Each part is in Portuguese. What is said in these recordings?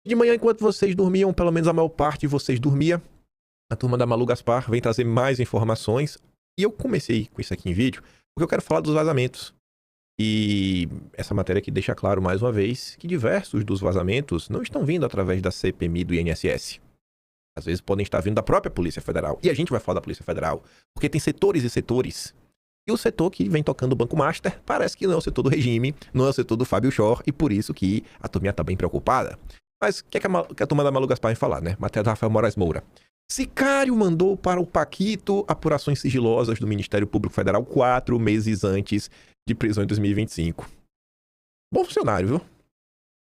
De manhã, enquanto vocês dormiam, pelo menos a maior parte de vocês dormia, a turma da Malu Gaspar vem trazer mais informações. E eu comecei com isso aqui em vídeo, porque eu quero falar dos vazamentos. E essa matéria aqui deixa claro mais uma vez que diversos dos vazamentos não estão vindo através da CPMI do INSS. Às vezes podem estar vindo da própria Polícia Federal. E a gente vai falar da Polícia Federal, porque tem setores e setores. E o setor que vem tocando o Banco Master parece que não é o setor do regime, não é o setor do Fábio Shor, e por isso que a turminha tá bem preocupada. Mas o que é que a turma da Malu Gaspar vai falar, né? Matéria do Rafael Moraes Moura. Sicário mandou para o Paquito apurações sigilosas do Ministério Público Federal 4 meses antes de prisão em 2025. Bom funcionário, viu?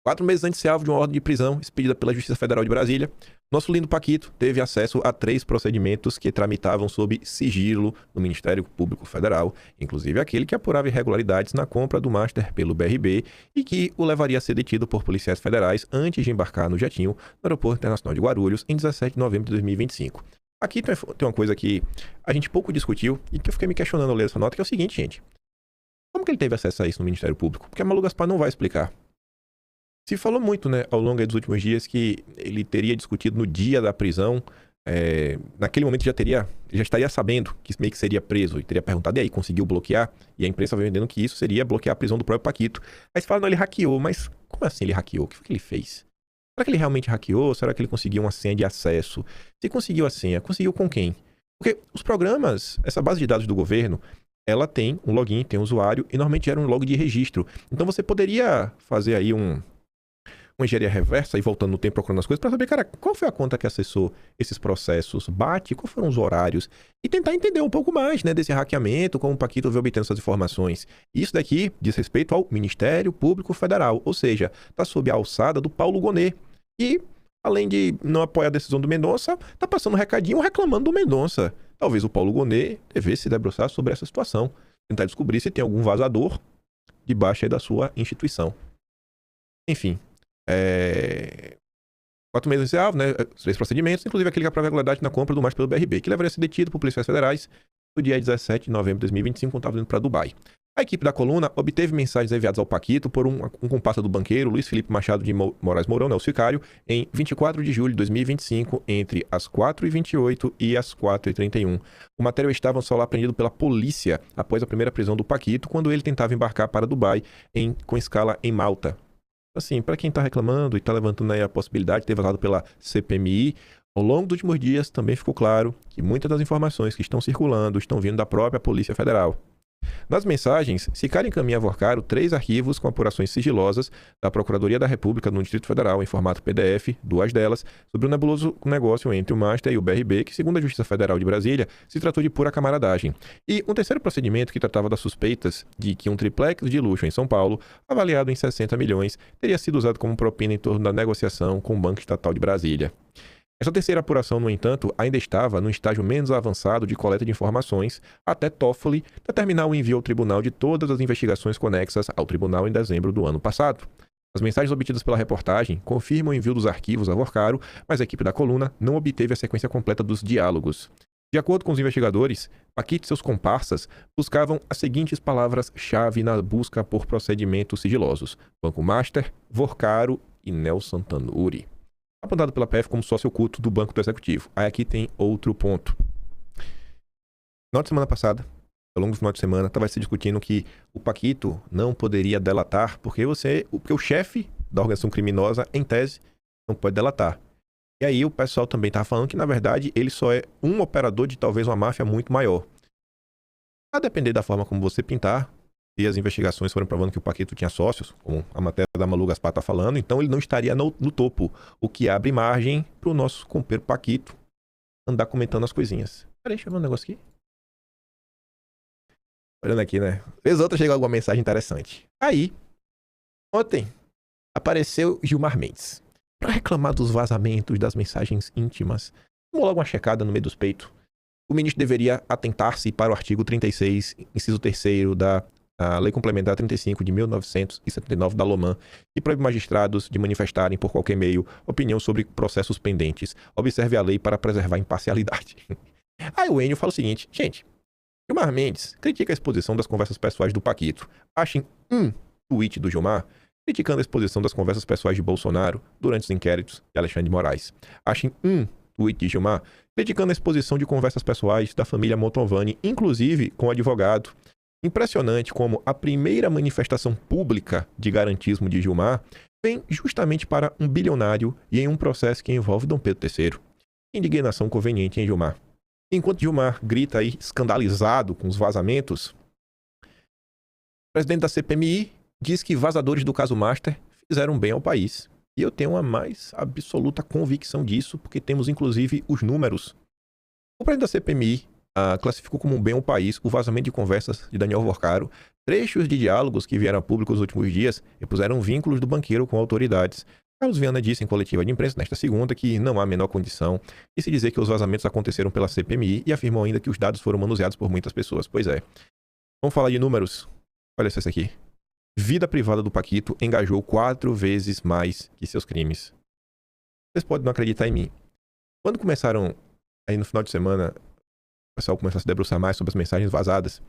4 meses antes de ser alvo de uma ordem de prisão expedida pela Justiça Federal de Brasília, nosso lindo Paquito teve acesso a 3 procedimentos que tramitavam sob sigilo do Ministério Público Federal, inclusive aquele que apurava irregularidades na compra do Master pelo BRB e que o levaria a ser detido por policiais federais antes de embarcar no jatinho no Aeroporto Internacional de Guarulhos em 17 de novembro de 2025. Aqui tem uma coisa que a gente pouco discutiu e que eu fiquei me questionando ao ler essa nota, que é o seguinte, gente. Como que ele teve acesso a isso no Ministério Público? Porque a Malu Gaspar não vai explicar. Se falou muito, né, ao longo dos últimos dias que ele teria discutido no dia da prisão, naquele momento já estaria sabendo que meio que seria preso e teria perguntado, e aí, conseguiu bloquear? E a imprensa veio vendendo que isso seria bloquear a prisão do próprio Paquito. Aí se fala, não, ele hackeou, mas como assim ele hackeou? O que foi que ele fez? Será que ele realmente hackeou? Será que ele conseguiu uma senha de acesso? Se conseguiu a senha, conseguiu com quem? Porque os programas, essa base de dados do governo, ela tem um login, tem um usuário e normalmente era um log de registro. Então você poderia fazer aí uma engenharia reversa e voltando no tempo procurando as coisas para saber, cara, qual foi a conta que acessou esses processos, bate, quais foram os horários e tentar entender um pouco mais, né, desse hackeamento, como o Paquito veio obtendo essas informações. Isso daqui diz respeito ao Ministério Público Federal, ou seja, está sob a alçada do Paulo Gonet. E, além de não apoiar a decisão do Mendonça, está passando um recadinho reclamando do Mendonça. Talvez o Paulo Gonet devesse se debruçar sobre essa situação, tentar descobrir se tem algum vazador debaixo aí da sua instituição. Enfim. 4 meses de alvo, né? 3 procedimentos, inclusive aquele que aprova a irregularidade na compra do Master pelo BRB, que levaria a ser detido por policiais federais no dia 17 de novembro de 2025, quando estava indo para Dubai. A equipe da coluna obteve mensagens enviadas ao Paquito por um comparsa do banqueiro Luiz Felipe Machado de Moraes Mourão, né, o sicário, em 24 de julho de 2025, entre as 4h28 e as 4h31. O material estava no celular apreendido pela polícia após a primeira prisão do Paquito, quando ele tentava embarcar para Dubai com escala em Malta. Assim, para quem tá reclamando e tá levantando aí a possibilidade de ter vazado pela CPMI, ao longo dos últimos dias também ficou claro que muitas das informações que estão circulando estão vindo da própria Polícia Federal. Nas mensagens, Sicário encaminha a Vorcaro 3 arquivos com apurações sigilosas da Procuradoria da República no Distrito Federal em formato PDF, 2 delas, sobre o nebuloso negócio entre o Master e o BRB, que, segundo a Justiça Federal de Brasília, se tratou de pura camaradagem. E um terceiro procedimento que tratava das suspeitas de que um triplex de luxo em São Paulo, avaliado em 60 milhões, teria sido usado como propina em torno da negociação com o Banco Estatal de Brasília. Essa terceira apuração, no entanto, ainda estava no estágio menos avançado de coleta de informações, até Toffoli determinar o envio ao tribunal de todas as investigações conexas ao tribunal em dezembro do ano passado. As mensagens obtidas pela reportagem confirmam o envio dos arquivos a Vorcaro, mas a equipe da coluna não obteve a sequência completa dos diálogos. De acordo com os investigadores, Paquito e seus comparsas buscavam as seguintes palavras-chave na busca por procedimentos sigilosos: Banco Master, Vorcaro e Nelson Tanuri. Apontado pela PF como sócio oculto do Banco do Executivo. Aí aqui tem outro ponto. Na semana passada, ao longo do final de semana, estava se discutindo que o Paquito não poderia delatar porque o chefe da organização criminosa, em tese, não pode delatar. E aí o pessoal também estava falando que, na verdade, ele só é um operador de talvez uma máfia muito maior. A depender da forma como você pintar, e as investigações foram provando que o Paquito tinha sócios, como a matéria da Malu Gaspar está falando, então ele não estaria no topo, o que abre margem para o nosso companheiro Paquito andar comentando as coisinhas. Peraí, deixa eu ver um negócio aqui. Olhando aqui, né? Vez outra chegou alguma mensagem interessante. Aí, ontem, apareceu Gilmar Mendes para reclamar dos vazamentos das mensagens íntimas. Vamos logo uma checada no meio dos peitos. O ministro deveria atentar-se para o artigo 36, inciso 3º da Lei Complementar 35 de 1979 da LOMAN, que proíbe magistrados de manifestarem por qualquer meio opinião sobre processos pendentes. Observe a lei para preservar a imparcialidade. Aí o Enio fala o seguinte, gente, Gilmar Mendes critica a exposição das conversas pessoais do Paquito. Achem um tweet do Gilmar criticando a exposição das conversas pessoais de Bolsonaro durante os inquéritos de Alexandre de Moraes. Achem um tweet de Gilmar criticando a exposição de conversas pessoais da família Mantovani, inclusive com o advogado. Impressionante como a primeira manifestação pública de garantismo de Gilmar vem justamente para um bilionário e em um processo que envolve Dom Pedro III. Indignação conveniente em Gilmar. Enquanto Gilmar grita aí escandalizado com os vazamentos, o presidente da CPMI diz que vazadores do caso Master fizeram bem ao país. E eu tenho a mais absoluta convicção disso, porque temos inclusive os números. O presidente da CPMI classificou como um bem ao país o vazamento de conversas de Daniel Vorcaro, trechos de diálogos que vieram a público nos últimos dias e puseram vínculos do banqueiro com autoridades. Carlos Viana disse em coletiva de imprensa nesta segunda que não há a menor condição de se dizer que os vazamentos aconteceram pela CPMI e afirmou ainda que os dados foram manuseados por muitas pessoas. Pois é. Vamos falar de números? Olha só isso aqui. Vida privada do Paquito engajou 4 vezes mais que seus crimes. Vocês podem não acreditar em mim. Quando começaram, aí no final de semana, o pessoal começou a se debruçar mais sobre as mensagens vazadas,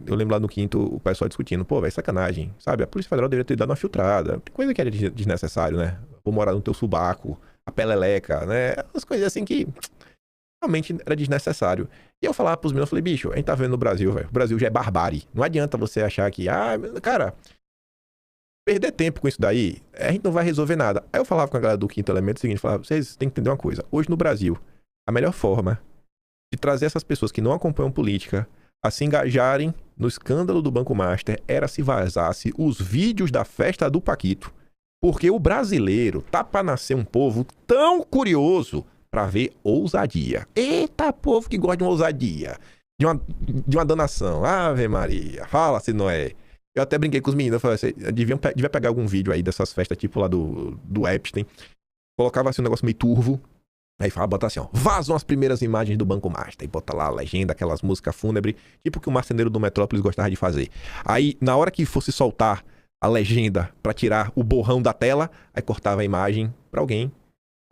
eu lembro lá no quinto o pessoal discutindo, pô, velho, sacanagem, sabe? A Polícia Federal deveria ter dado uma filtrada. Tem coisa que era desnecessário, né? Vou morar no teu subaco, a peleleca, né? As coisas assim que realmente era desnecessário. E eu falava pros meus, eu falei, bicho, a gente tá vendo no Brasil, velho, o Brasil já é barbárie. Não adianta você achar que, cara, perder tempo com isso daí, a gente não vai resolver nada. Aí eu falava com a galera do Quinto Elemento o seguinte, falava, vocês têm que entender uma coisa, hoje no Brasil, a melhor forma de trazer essas pessoas que não acompanham política a se engajarem no escândalo do Banco Master era se vazasse os vídeos da festa do Paquito. Porque o brasileiro tá pra nascer um povo tão curioso pra ver ousadia. Eita, povo que gosta de uma ousadia. De uma danação. Ave Maria. Fala se não é. Eu até brinquei com os meninos. Eu falei assim, devia pegar algum vídeo aí dessas festas tipo lá do Epstein. Colocava assim um negócio meio turvo. Aí fala, bota assim, ó, vazam as primeiras imagens do Banco Master. E bota lá a legenda, aquelas músicas fúnebres, tipo que o marceneiro do Metrópolis gostava de fazer. Aí, na hora que fosse soltar a legenda pra tirar o borrão da tela, aí cortava a imagem pra alguém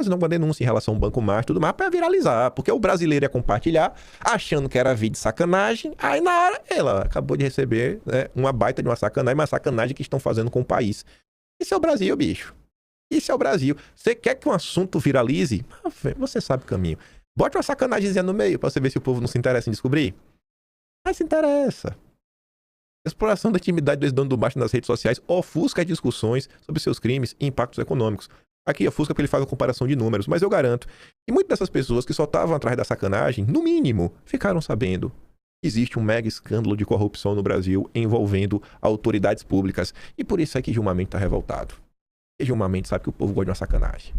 fazendo alguma denúncia em relação ao Banco Master e tudo mais pra viralizar. Porque o brasileiro ia compartilhar, achando que era vídeo de sacanagem. Aí, na hora, ela acabou de receber, né, uma baita de uma sacanagem que estão fazendo com o país. Esse é o Brasil, bicho. Isso é o Brasil. Você quer que um assunto viralize? Você sabe o caminho. Bote uma sacanagemzinha no meio pra você ver se o povo não se interessa em descobrir. Mas se interessa. Exploração da intimidade do ex-dono do Master nas redes sociais ofusca as discussões sobre seus crimes e impactos econômicos. Aqui ofusca porque ele faz a comparação de números, mas eu garanto que muitas dessas pessoas que só estavam atrás da sacanagem, no mínimo, ficaram sabendo que existe um mega escândalo de corrupção no Brasil envolvendo autoridades públicas. E por isso é que Gilmar Mendes tá revoltado. E Gilmar Mendes sabe que o povo gosta de uma sacanagem.